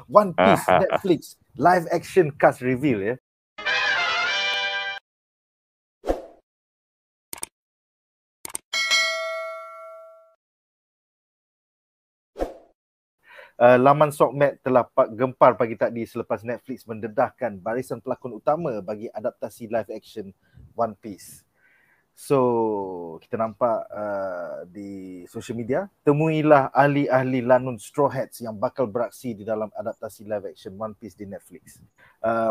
One Piece Netflix live action cast reveal ya. Laman Sokmed telah gempar pagi tadi selepas Netflix mendedahkan barisan pelakon utama bagi adaptasi live action One Piece. So, kita nampak di social media, temuilah ahli-ahli lanun Straw Hats yang bakal beraksi di dalam adaptasi live action One Piece di Netflix.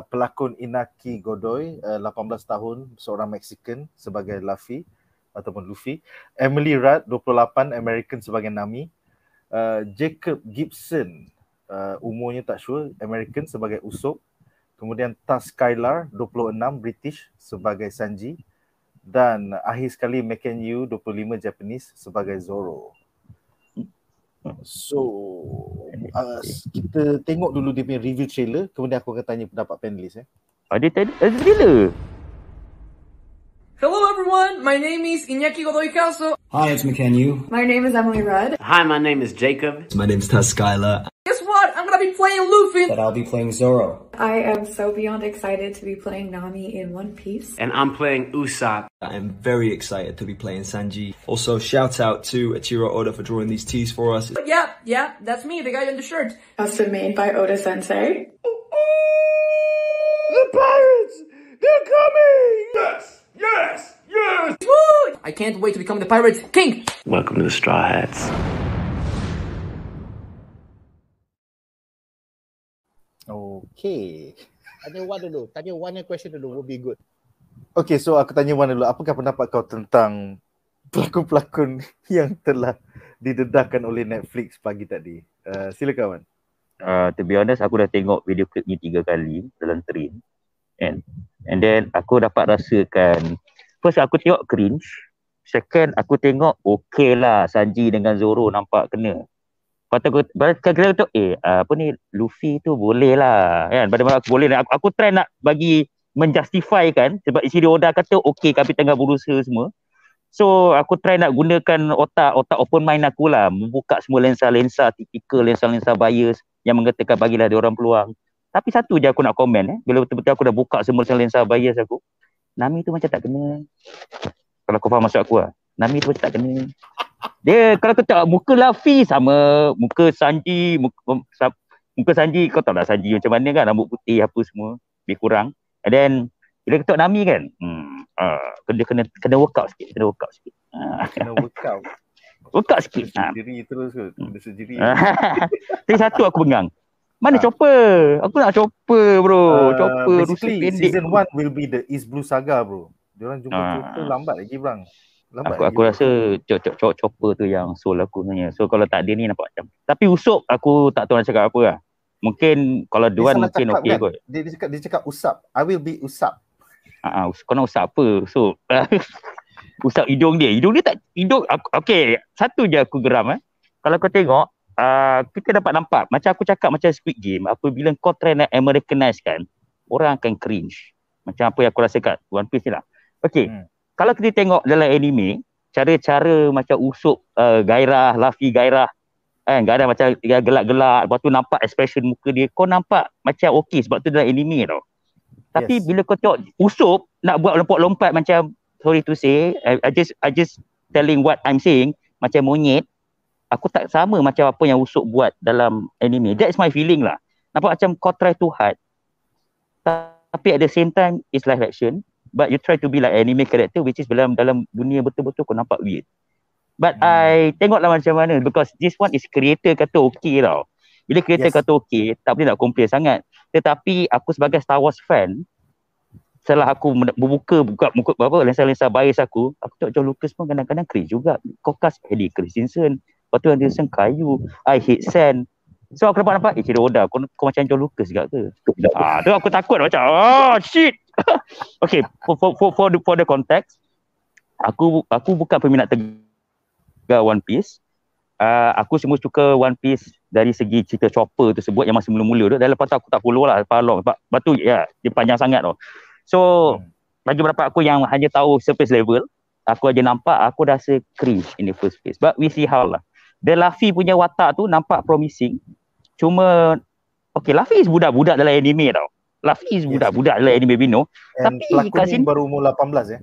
Pelakon Inaki Godoy, 18 tahun, seorang Mexican sebagai Luffy ataupun Luffy. Emily Rudd, 28, American sebagai Nami. Jacob Gibson, umurnya tak sure, American sebagai Usopp. Kemudian Taz Skylar, 26, British sebagai Sanji. Dan akhir sekali Maken Yu, 25, Japanese sebagai Zoro. So, kita tengok dulu dia punya review trailer, kemudian aku akan tanya pendapat panelis. Dia trailer. Hello everyone, my name is Iñaki Godoy Calso. Hi, it's Maken Yu. My name is Emily Rudd. Hi, my name is Jacob. My name's Taz Skylar. Guess what? I'm gonna be playing Luffy. But I'll be playing Zoro. I am so beyond excited to be playing Nami in One Piece. And I'm playing Usopp. I'm very excited to be playing Sanji. Also, shout out to Ichiro Oda for drawing these tees for us. Yeah, that's me, the guy on the shirt. Custom made by Oda Sensei. The pirates! They're coming! Yes! Woo! I can't wait to become the Pirate King. Welcome to the Straw Hats. Okay. Tanya one question dulu, will be good. Okay, so aku tanya Wan dulu. Apakah pendapat kau tentang pelakon-pelakon yang telah didedahkan oleh Netflix pagi tadi? Silakan Wan. To be honest, aku dah tengok video clip ni 3 kali dalam train. And then aku dapat rasakan, first aku tengok cringe, second aku tengok okay lah Sanji dengan Zoro nampak kena. Lepas tu aku apa ni, Luffy tu boleh lah kan, pada aku boleh lah. Aku try nak bagi menjustify kan, sebab Ichiro Oda kata okay kami tengah berusaha semua. So aku try nak gunakan otak open mind aku lah, membuka semua lensa-lensa typical, lensa-lensa bias yang mengatakan bagilah dia orang peluang. Tapi satu je aku nak komen bila betul-betul aku dah buka semua lensa bias aku, Nami tu macam tak kena. Kalau kau faham maksud aku lah, Nami tu macam tak kena. Dia kalau kau tengok muka Luffy sama muka Sanji, muka Sanji, kau tahu lah Sanji macam mana kan, rambut putih apa semua lebih kurang. And then bila kau tengok Nami kan, dia kena workout sikit, Kena workout. Workout sikit. Sendiri terus ke? Kena sendiri. Tapi satu aku bengang. Mana Chopper? Aku nak Chopper bro. Chopper basically season 1 will be the East Blue Saga bro. Diorang jumpa Chopper lambat lagi bang. Aku rasa Chopper tu yang soul aku sebenarnya. So kalau tak dia ni nampak macam. Tapi Usopp aku tak tahu nak cakap apa lah. Mungkin kalau Duan mungkin okey kot. Dia cakap Usopp. I will be Usopp. Kau nak Usopp apa? So Usopp hidung dia tak okey. Satu je aku geram Kalau kau tengok kita dapat nampak macam aku cakap macam Squid Game, apabila kau try nak Americanize kan, orang akan cringe. Macam apa yang aku rasa kat One Piece ni lah. Okay, kalau kita tengok dalam anime, cara-cara macam Usopp gairah, Luffy gairah kan, gairah macam gelak-gelak, lepas tu nampak expression muka dia, kau nampak macam okay sebab tu dalam anime tau. Tapi bila kau tengok Usopp nak buat lompat-lompat macam, sorry to say, I just telling what I'm saying, macam monyet, aku tak sama macam apa yang Usopp buat dalam anime. That's my feeling lah. Nampak macam kau try too hard, tapi at the same time it's live action, but you try to be like anime character, which is dalam dunia betul-betul kau nampak weird. But I tengoklah macam mana, because this one is creator kata okay tau. Bila creator kata okay, tak boleh nak complain sangat. Tetapi aku sebagai Star Wars fan, setelah aku buka lensa-lensa bias aku tengok John Lucas pun kadang-kadang cringe juga. Kau cast Eddie Christensen, lepas tu Anderson kayu, I hate sand. So aku nampak Ichiro Oda, kau macam John Lucas juga ke? Tu aku takut macam shit. Okay, for the context, aku bukan peminat tegar One Piece. Aku semua suka One Piece dari segi cerita Chopper tersebut yang masih mula-mula tu. Dan lepas tu aku tak follow lah long. Sebab tu dia panjang sangat tau. So bagi beberapa aku yang hanya tahu surface level, aku aja nampak, aku rasa cringe in the first place. But we see how lah. The Luffy punya watak tu nampak promising. Cuma Okay, Luffy is budak-budak dalam anime tau. Luffy is budak-budak dalam anime Bino. And Tapi pelakon kat ni sini baru umur 18 ya.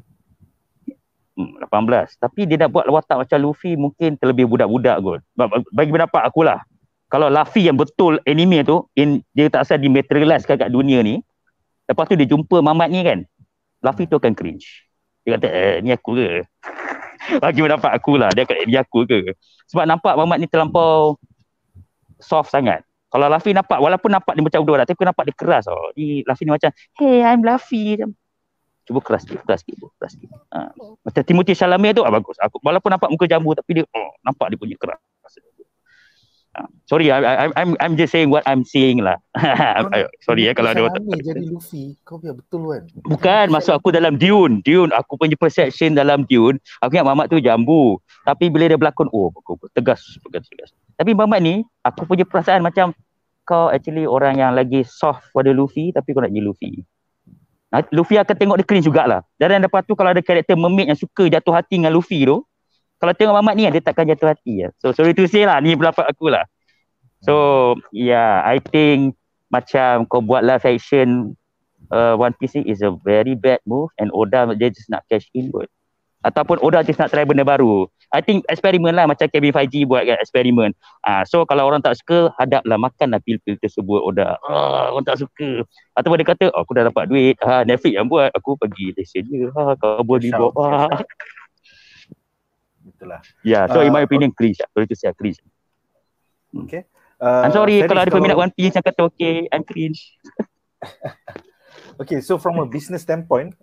18. Tapi dia dah buat watak macam Luffy mungkin terlebih budak-budak kot. Bagi pendapat aku lah. Kalau Luffy yang betul anime tu, dia tak asal dimaterialize kat dunia ni. Lepas tu dia jumpa Mamat ni kan. Luffy tu akan cringe. Dia kata, ni aku ke? Bagi pendapat aku lah. Dia kata, ni aku ke? Sebab nampak Mamat ni terlampau soft sangat. Kalau Luffy nampak, walaupun nampak dia macam budak-budak, tapi aku nampak dia keras tau. Ni Luffy ni macam, hey, I'm Luffy. Cuba keras sikit. Macam Timothée Chalamet tu bagus. Aku walaupun nampak muka jambu tapi dia nampak dia punya keras. Sorry, I'm just saying what I'm saying lah. Sorry kalau ada orang jadi Luffy, kau biar betul kan. Bukan, maksud aku dalam Dune, aku punya perception dalam Dune, aku ingat Mamat tu jambu. Tapi bila dia berlakon, tegas. Tapi Mamat ni, aku punya perasaan macam kau actually orang yang lagi soft pada Luffy tapi kau nak jadi Luffy. Luffy akan tengok dia cringe jugalah. Dan lepas tu kalau ada karakter mermaid yang suka jatuh hati dengan Luffy tu, kalau tengok Mamat ni dia takkan jatuh hati. So sorry to say lah, ni pendapat aku lah. So yeah, I think macam kau buat live action One Piece ni is a very bad move and Oda dia just nak cash in kot. Ataupun Oda just nak try benda baru. I think eksperimen lah macam Kevin Feige buat kan, eksperimen. So kalau orang tak suka, hadaplah, makanlah pil-pil tersebut Oda. Orang tak suka. Ataupun dia kata, aku dah dapat duit. Netflix yang buat, aku pergi Malaysia je. Kau boleh buat. Betul lah. Yeah, so in my opinion, cringe. Sorry to say, cringe. Okay. I'm sorry Faris, kalau ada peminat One Piece yang kata okay, I'm cringe. Okay, so from a business standpoint,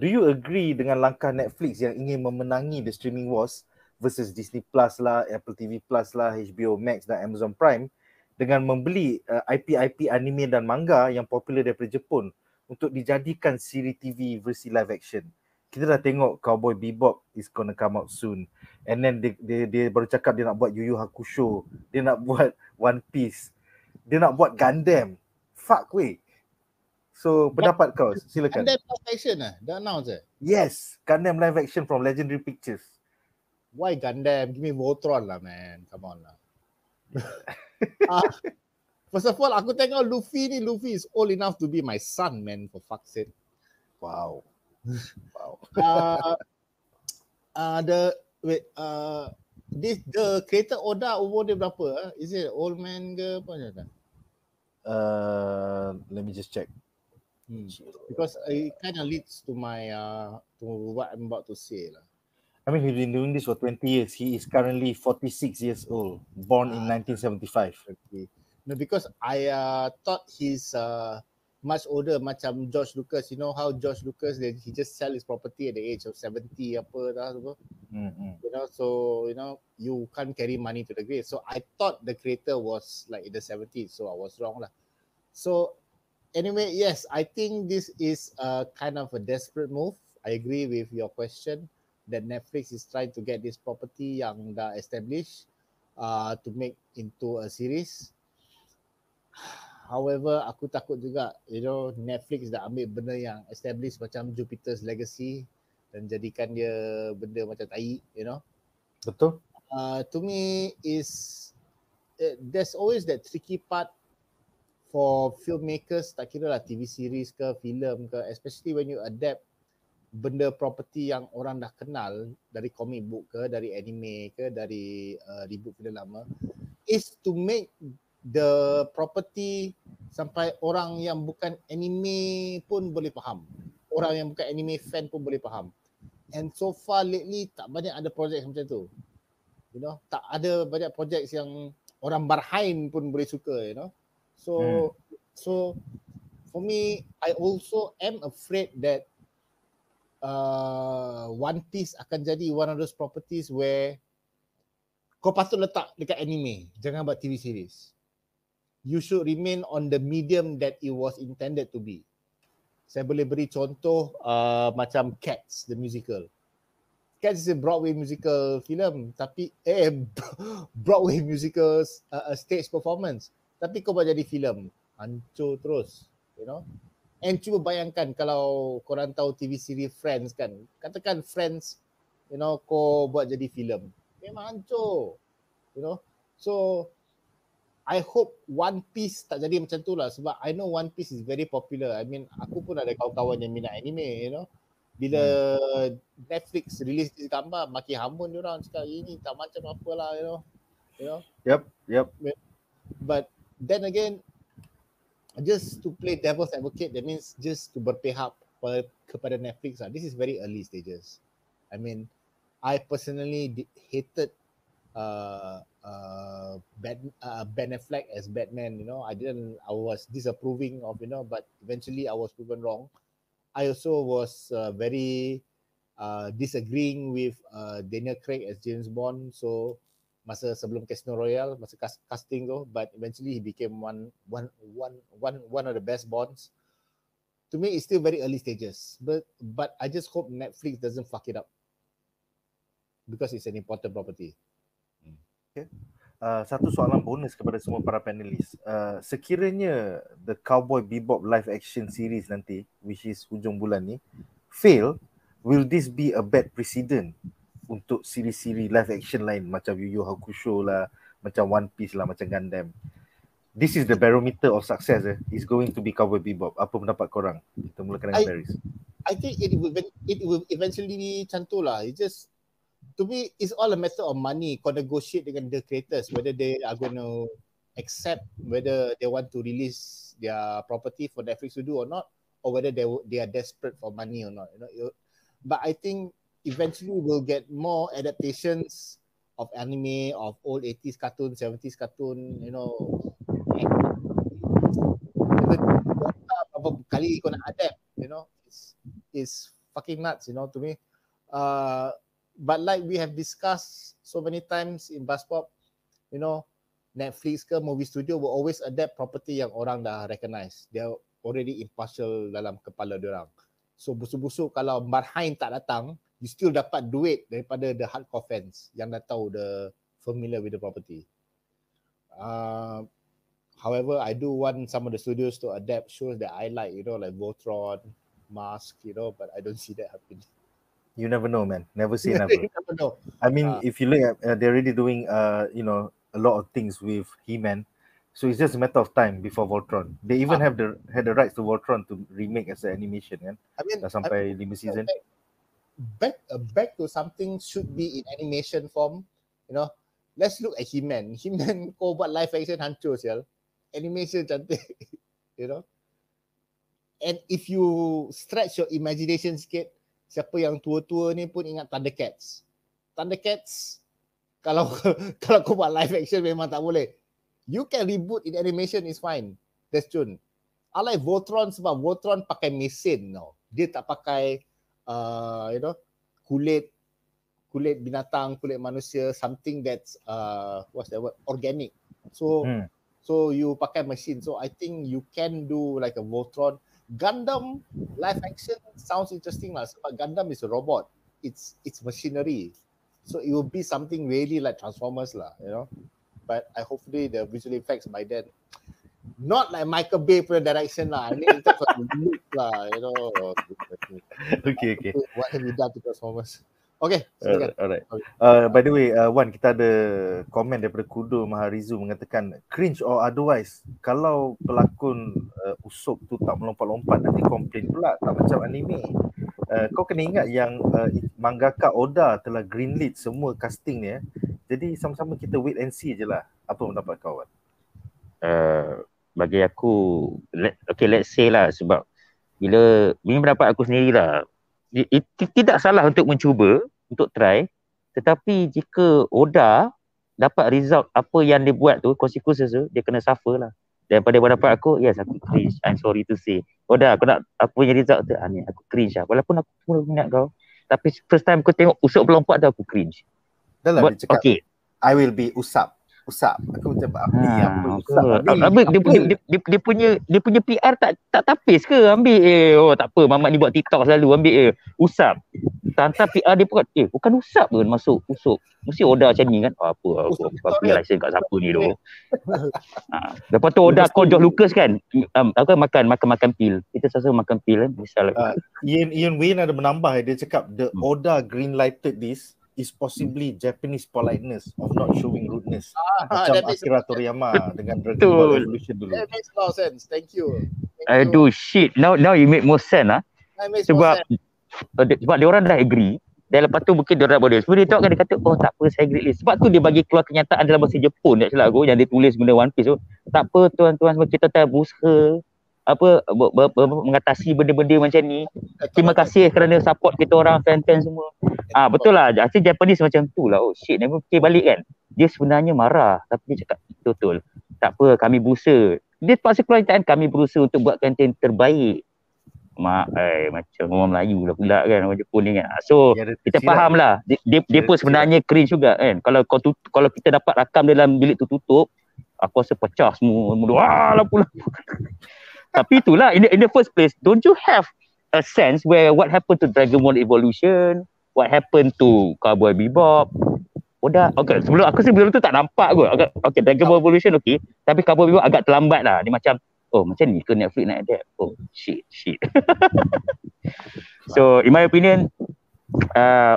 do you agree dengan langkah Netflix yang ingin memenangi the streaming wars versus Disney Plus lah, Apple TV Plus lah, HBO Max dan Amazon Prime dengan membeli IP-IP anime dan manga yang popular daripada Jepun untuk dijadikan siri TV versi live action? Kita dah tengok Cowboy Bebop is gonna come out soon. And then dia baru cakap dia nak buat Yu Yu Hakusho, dia nak buat One Piece, dia nak buat Gundam. Fuck weh. So pendapat kau, silakan. Gundam live action dah announce Yes, Gundam live action from Legendary Pictures. Why Gundam? Give me Voltron lah, man. Come on lah. First of all, aku tengok Luffy is old enough to be my son, man, for fuck's sake. Wow. The creator Oda umur dia berapa? Is it old man ke apa macam? Let me just check. Because it kind of leads to my to what I'm about to say lah. I mean, he's been doing this for 20 years. He is currently 46 years old, born in 1975. Okay. No, because I thought he's much older, macam George Lucas. You know how George Lucas, he just sell his property at the age of 70 apa dah semua. You know, so you know you can't carry money to the grave. So I thought the creator was like in the 70s, so I was wrong lah. So anyway, yes, I think this is a kind of a desperate move. I agree with your question that Netflix is trying to get this property yang dah established to make into a series. However, aku takut juga, you know, Netflix dah ambil benda yang established macam Jupiter's Legacy dan jadikan dia benda macam tai, you know. Betul. To me there's always that tricky part for filmmakers, tak kira lah TV series ke, filem ke, especially when you adapt benda property yang orang dah kenal dari comic book ke, dari anime ke, dari reboot filem lama, is to make the property sampai orang yang bukan anime pun boleh faham. Orang yang bukan anime fan pun boleh faham. And so far lately tak banyak ada projek macam tu. You know, tak ada banyak projek yang orang Barhain pun boleh suka, you know. So for me, I also am afraid that One Piece akan jadi one of those properties where kau patut letak dekat anime, jangan buat TV series. You should remain on the medium that it was intended to be. Saya boleh beri contoh macam Cats, the musical. Cats is a Broadway musical film, tapi Broadway musical stage performance. Tapi kau buat jadi filem, hancur terus, you know. And cuba bayangkan kalau korang tahu TV series Friends kan. Katakan Friends, you know, kau buat jadi filem. Memang hancur. You know. So I hope One Piece tak jadi macam tu lah, sebab I know One Piece is very popular. I mean, aku pun ada kawan-kawan yang minat anime, you know. Bila Netflix release gambar, makin hamun diorang cakap ini tak macam apalah, you know. Yep. But then again, just to play devil's advocate, that means just to berpihak kepada Netflix lah. This is very early stages. I mean, I personally hated Ben Affleck as Batman, you know. I was disapproving of, you know, but eventually I was proven wrong. I also was very disagreeing with Daniel Craig as James Bond. So masa sebelum Casino Royale, masa casting tu, but eventually he became one of the best Bonds. To me, it's still very early stages, but I just hope Netflix doesn't fuck it up because it's an important property. Okay. Satu soalan bonus kepada semua para panelis. Sekiranya the Cowboy Bebop live action series nanti, which is hujung bulan ni, fail, will this be a bad precedent untuk siri-siri live action lain macam Yu Yu Hakusho lah, macam One Piece lah, macam Gundam? This is the barometer of success. Is going to be Cowboy Bebop. Apa pendapat korang? Kita mulakan dengan Paris. I think it will eventually be macam tu lah. It just, to me, it's all a matter of money. Kau negotiate dengan the creators whether they are going to accept, whether they want to release their property for Netflix to do or not, or whether they are desperate for money or not. You know, but I think eventually we'll get more adaptations of anime, of old 80s cartoon, 70s cartoon, you know. Berapa kali kau nak adapt, you know, it's fucking nuts, you know, to me. But like we have discussed so many times in Buzzpop, you know, Netflix ke movie studio will always adapt property yang orang dah recognize. They're already impartial dalam kepala diorang. So busuk-busuk kalau Marhain tak datang, you still dapat duit daripada the hardcore fans yang dah tahu, the familiar with the property. However, I do want some of the studios to adapt shows that I like, you know, like Voltron, Mask, you know, but I don't see that happening. You never know, man. Never say never. You never know. I mean, if you look at, they're already doing, you know, a lot of things with He-Man. So it's just a matter of time before Voltron. They even had the rights to Voltron to remake as an animation, kan? I mean, dah sampai 5 season. Back to something should be in animation form, you know. Let's look at He-Man. He-Man kau buat live action hancur sial. Animation cantik, you know. And if you stretch your imagination sikit, siapa yang tua-tua ni pun ingat Thundercats. Thundercats, kalau kau buat live action memang tak boleh. You can reboot in animation, is fine. That's Jun. I like Voltron sebab Voltron pakai mesin, no. Dia tak pakai you know, kulit binatang, kulit manusia, something that's what's that word, organic. So you pakai machine. So I think you can do like a Voltron. Gundam live action sounds interesting lah sebab Gundam is a robot. It's machinery. So it will be something really like Transformers lah, you know. But I hopefully the visual effects by then not like Michael Bay punya direction lah. I mean in terms of the look lah, you know. Okay. What have you done to Transformers? Okay. Alright. By the way, Wan, kita ada komen daripada Kudo Maharizu mengatakan cringe or otherwise, kalau pelakon Usop tu tak melompat-lompat nanti komplain pula tak macam anime. Kau kena ingat yang mangaka Oda telah greenlit semua casting ni. Jadi sama-sama kita wait and see je lah. Apa pendapat kau, Wan? Bagi aku, let's say lah, sebab bila ini pendapat aku sendirilah, tidak salah untuk mencuba, untuk try, tetapi jika Oda dapat result apa yang dia buat tu, consequences tu, dia kena suffer lah. Daripada pendapat aku, yes, aku cringe, I'm sorry to say. Oda, aku nak apa punya result tu, ni aku cringe lah. Walaupun aku pun minat kau, tapi first time aku tengok Usop pelompat tu, aku cringe. Dah lah dia cakap, okay, I will be Usap. Aku macam apa Usap. Dia punya PR tak tapis ke? Ambil tak apa, Mamat ni buat TikTok selalu ambil Usap. Hantar PR dia pun bukan Usap ke masuk Usop. Mesti Oda macam ni kan. Aku apply license kat siapa ni tu. Lepas tu Oda call George Lucas kan. Aku makan pil. Kita sama makan pil kan. Misal Ian Wayne ada menambah, dia cakap the Oda green lighted this is possibly Japanese politeness of not showing rudeness. Macam that makes Akira sense. Toriyama dengan Dragon Ball Betul. Evolution dulu. That makes a lot of sense. Thank you. Aduh shit. Now you make more sense That makes more Sebab sense. sebab dia orang dah agree. Dan lepas tu mungkin dia orang boleh. Sebab dia tengok kan dia kata, oh tak apa saya agree list. Sebab tu dia bagi keluar kenyataan dalam bahasa Jepun tak silap aku yang dia tulis benda One Piece tu. Tak apa tuan-tuan semua kita dah berusaha mengatasi benda-benda macam ni. Terima kasih kerana support kita orang fan-fan semua. Betul lah. Asyik Japanese macam tu lah. Oh shit, dia fikir balik kan. Dia sebenarnya marah tapi dia cakap betul. Tak apa, kami berusaha. Dia terpaksa keluar kenyataan kami berusaha untuk buat konten terbaik. Macam orang Melayu lah pula kan, orang Jepun ni kan. So kita faham lah dia pun sebenarnya cringe juga kan. Kalau kita dapat rakam dalam bilik tu tutup, aku rasa pecah semua. Lampu-lampu. Tapi itulah in the first place, don't you have a sense where what happened to Dragon Ball Evolution, what happened to Cowboy Bebop? Sebelum tu tak nampak kot. Okay, Dragon Ball Evolution okay, tapi Cowboy Bebop agak terlambat lah. Dia macam macam ni ke Netflix nak adapt? Oh shit. So in my opinion,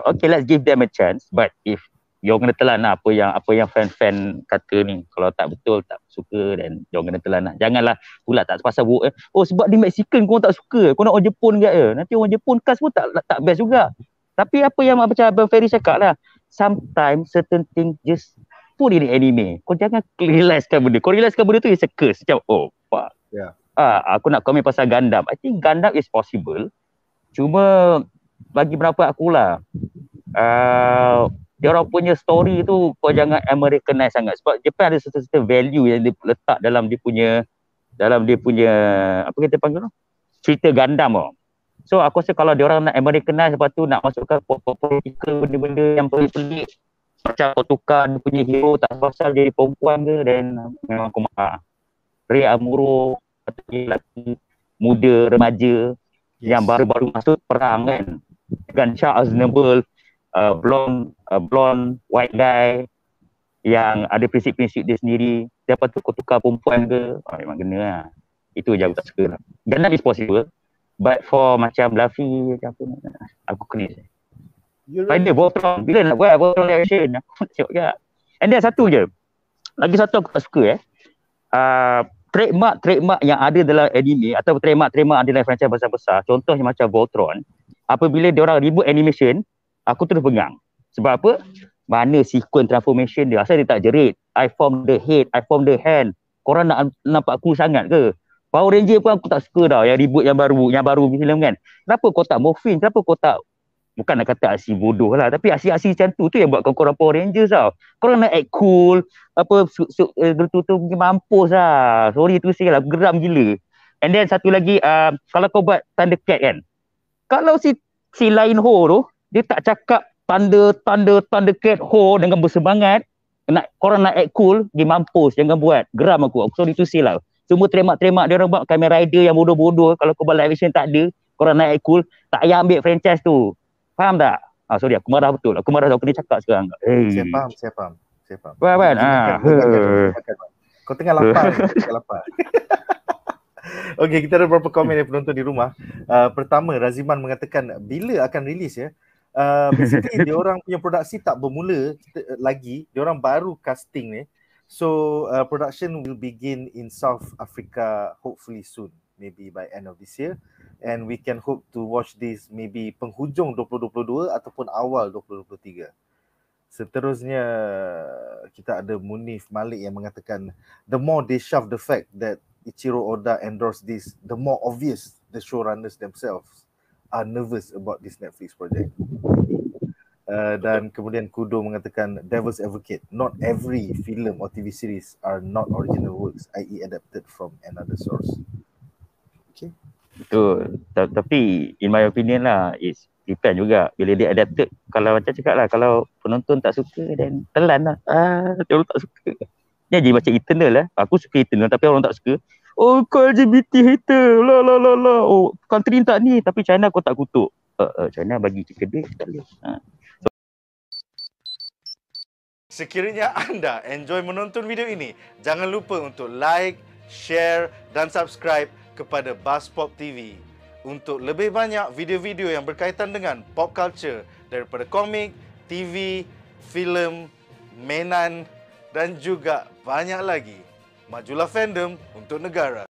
okay, let's give them a chance. But if you kena telan lah apa yang fan-fan kata ni, kalau tak betul, tak suka, dan you kena telan lah. Janganlah pula tak pasal vote sebab di Mexican kau tak suka, kau nak orang Jepun ke nanti orang Jepun cast pun tak best juga. Tapi apa yang macam Abang Ferry cakap lah, sometimes certain things just put in anime. Kau jangan realisekan benda. Kau realisekan benda tu is a curse. Macam fuck. Yeah. Aku nak komen pasal Gundam. I think Gundam is possible. Cuma bagi pendapat aku lah, dia orang punya story tu kau jangan Americanize sangat. Sebab Japan ada certain value yang dia letak dalam dia punya apa kita panggil tu? Cerita Gundam tau. So aku rasa kalau dia orang nak Americanize, lepas tu nak masukkan political benda-benda yang pelik-pelik, macam kau tukar dia punya hero tak pasal jadi perempuan ke, dan memang aku marah. Rei Amuro lelaki muda remaja yang baru-baru masuk perang kan, dengan Charles Noble, blonde white guy yang ada prinsip-prinsip dia sendiri. Lepas tu kau tukar perempuan ke, memang kena lah. Itu je aku tak suka lah. Gundam is possible, but for macam Luffy macam apa, aku kena Spider Voltron, bila nak buat Voltron live action, aku nak tengok juga. And then lagi satu aku tak suka trademark yang ada dalam anime atau trademark ada dalam franchise besar-besar, contohnya macam Voltron, apabila dia orang reboot animation, aku terus bengang. Sebab apa? Mana sequence transformation dia? Asal dia tak jerit, I form the head, I form the hand. Korang nak nampak cool sangat ke? Power Ranger pun aku tak suka dah yang reboot yang baru filem kan. Kenapa kau tak morphin? Kenapa kau tak, bukan nak kata aksi bodoh lah, tapi aksi-aksi macam tu yang buatkan korang Power Rangers tau. Korang nak act cool, tu mampus lah. Sorry tu say lah, geram gila. And then satu lagi, kalau kau buat Thundercat kan, kalau si Lionho tu, dia tak cakap Thundercat Ho dengan bersemangat, korang nak act cool, dia mampus, jangan buat. Geram aku sorry tu say lah. Semua trademark dia orang buat Kamen Rider yang bodoh-bodoh, kalau kau buat live action tak ada, korang nak act cool, tak payah ambil franchise tu. Faham tak? Sorry, aku marah betul. Aku kena cakap sekarang. Saya faham. Faham kan? Kau tengah lapar. Okey, kita ada beberapa komen dari penonton di rumah. Pertama, Raziman mengatakan bila akan rilis ya? Basically, dia orang punya produksi tak bermula lagi. Dia orang baru casting ni. So, production will begin in South Africa hopefully soon. Maybe by end of this year. And we can hope to watch this maybe penghujung 2022 ataupun awal 2023. Seterusnya, kita ada Munif Malik yang mengatakan the more they shove the fact that Ichiro Oda endorsed this, the more obvious the showrunners themselves are nervous about this Netflix project. Dan kemudian Kudo mengatakan Devil's Advocate, not every film or TV series are not original works, i.e. adapted from another source. Okay. Betul. Tapi in my opinion lah, it's depend juga bila dia adapted. Kalau macam cakap lah, kalau penonton tak suka dan telan lah. Dia orang tak suka. Dia jadi macam Eternal lah. Aku suka Eternal tapi orang tak suka. Oh, kau LGBT hater. La. Oh, country tak ni tapi China kau tak kutuk. China bagi kita duit sekali. Sekiranya anda enjoy menonton video ini, jangan lupa untuk like, share dan subscribe kepada Buzzpop TV untuk lebih banyak video-video yang berkaitan dengan pop culture daripada komik, TV, filem, mainan dan juga banyak lagi. Majulah fandom untuk negara.